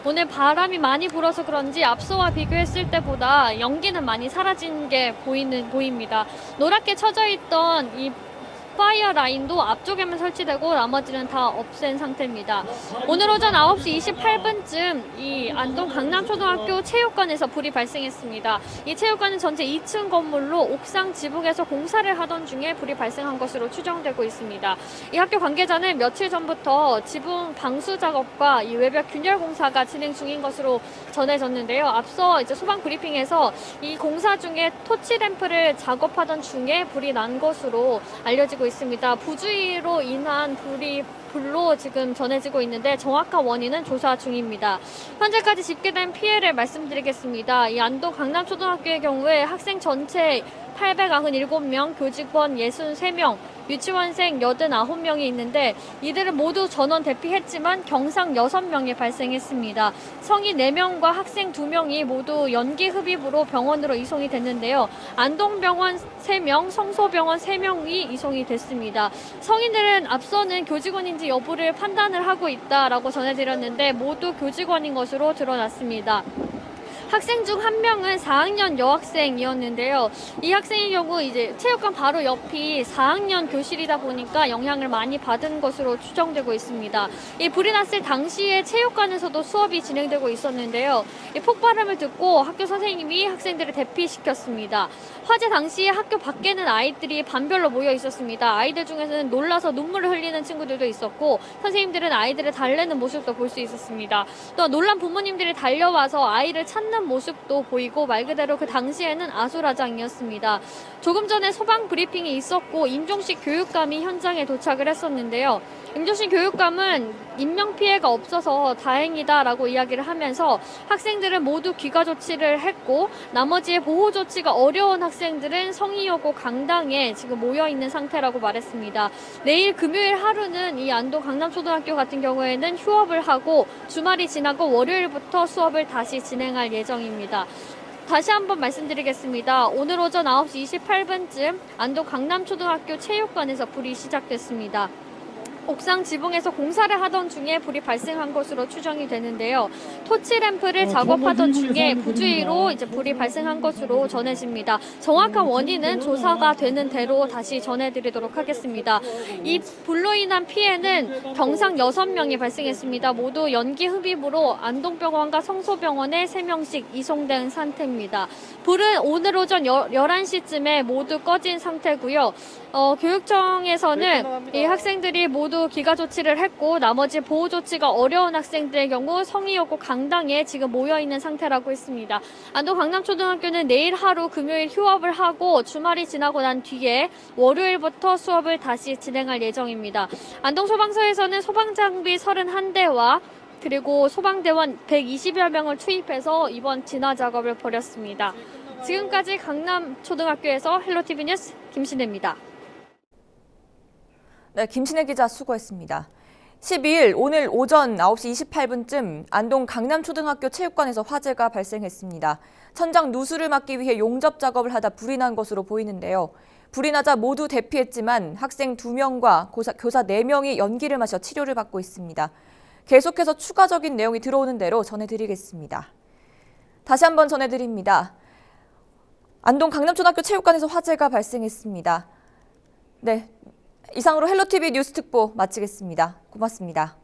오늘 바람이 많이 불어서 그런지 앞서와 비교했을 때보다 연기는 많이 사라진 게 보입니다. 노랗게 쳐져 있던 이 파이어 라인도 앞쪽에만 설치되고 나머지는 다 없앤 상태입니다. 오늘 오전 9시 28분쯤 이 안동 강남초등학교 체육관에서 불이 발생했습니다. 이 체육관은 전체 2층 건물로 옥상 지붕에서 공사를 하던 중에 불이 발생한 것으로 추정되고 있습니다. 이 학교 관계자는 며칠 전부터 지붕 방수 작업과 이 외벽 균열 공사가 진행 중인 것으로 전해졌는데요. 앞서 이제 소방 브리핑에서 이 공사 중에 토치 램프를 작업하던 중에 불이 난 것으로 알려지고 있습니다. 부주의로 인한 불로 지금 전해지고 있는데 정확한 원인은 조사 중입니다. 현재까지 집계된 피해를 말씀드리겠습니다. 이 안동 강남초등학교의 경우에 학생 전체 897명, 교직원 63명, 유치원생 89명이 있는데 이들은 모두 전원 대피했지만 경상 6명이 발생했습니다. 성인 4명과 학생 2명이 모두 연기 흡입으로 병원으로 이송이 됐는데요. 안동병원 3명, 성소병원 3명이 이송이 됐습니다. 성인들은 앞서는 교직원인지 여부를 판단을 하고 있다라고 전해드렸는데 모두 교직원인 것으로 드러났습니다. 학생 중 1명은 4학년 여학생이었는데요. 이 학생의 경우 이제 체육관 바로 옆이 4학년 교실이다 보니까 영향을 많이 받은 것으로 추정되고 있습니다. 이 불이 났을 당시에 체육관에서도 수업이 진행되고 있었는데요. 이 폭발음을 듣고 학교 선생님이 학생들을 대피시켰습니다. 화재 당시에 학교 밖에는 아이들이 반별로 모여 있었습니다. 아이들 중에서는 놀라서 눈물을 흘리는 친구들도 있었고 선생님들은 아이들을 달래는 모습도 볼 수 있었습니다. 또 놀란 부모님들이 달려와서 아이를 찾는 모습도 보이고 말 그대로 그 당시에는 아수라장이었습니다. 조금 전에 소방 브리핑이 있었고 임종식 교육감이 현장에 도착을 했었는데요. 임종식 교육감은 인명피해가 없어서 다행이다라고 이야기를 하면서 학생들은 모두 귀가 조치를 했고 나머지의 보호 조치가 어려운 학생들은 성희여고 강당에 지금 모여있는 상태라고 말했습니다. 내일 금요일 하루는 이 안동 강남초등학교 같은 경우에는 휴업을 하고 주말이 지나고 월요일부터 수업을 다시 진행할 예정입니다. 다시 한번 말씀드리겠습니다. 오늘 오전 9시 28분쯤 안동 강남초등학교 체육관에서 불이 시작됐습니다. 옥상 지붕에서 공사를 하던 중에 불이 발생한 것으로 추정이 되는데요. 토치 램프를 작업하던 중에 부주의로 이제 불이 발생한 것으로 전해집니다. 정확한 원인은 조사가 되는 대로 다시 전해드리도록 하겠습니다. 이 불로 인한 피해는 경상 6명이 발생했습니다. 모두 연기 흡입으로 안동병원과 성소병원에 3명씩 이송된 상태입니다. 불은 오늘 오전 11시쯤에 모두 꺼진 상태고요. 교육청에서는 이 학생들이 모두 귀가 조치를 했고 나머지 보호 조치가 어려운 학생들의 경우 성희여고 강당에 지금 모여있는 상태라고 했습니다. 안동 강남초등학교는 내일 하루 금요일 휴업을 하고 주말이 지나고 난 뒤에 월요일부터 수업을 다시 진행할 예정입니다. 안동 소방서에서는 소방장비 31대와 그리고 소방대원 120여 명을 투입해서 이번 진화 작업을 벌였습니다. 지금까지 강남초등학교에서 헬로티비 뉴스 김신혜입니다. 네, 김신혜 기자 수고했습니다. 12일 오늘 오전 9시 28분쯤 안동 강남초등학교 체육관에서 화재가 발생했습니다. 천장 누수를 막기 위해 용접 작업을 하다 불이 난 것으로 보이는데요. 불이 나자 모두 대피했지만 학생 2명과 교사 4명이 연기를 마셔 치료를 받고 있습니다. 계속해서 추가적인 내용이 들어오는 대로 전해드리겠습니다. 다시 한번 전해드립니다. 안동 강남초등학교 체육관에서 화재가 발생했습니다. 네, 이상으로 헬로티비 뉴스 특보 마치겠습니다. 고맙습니다.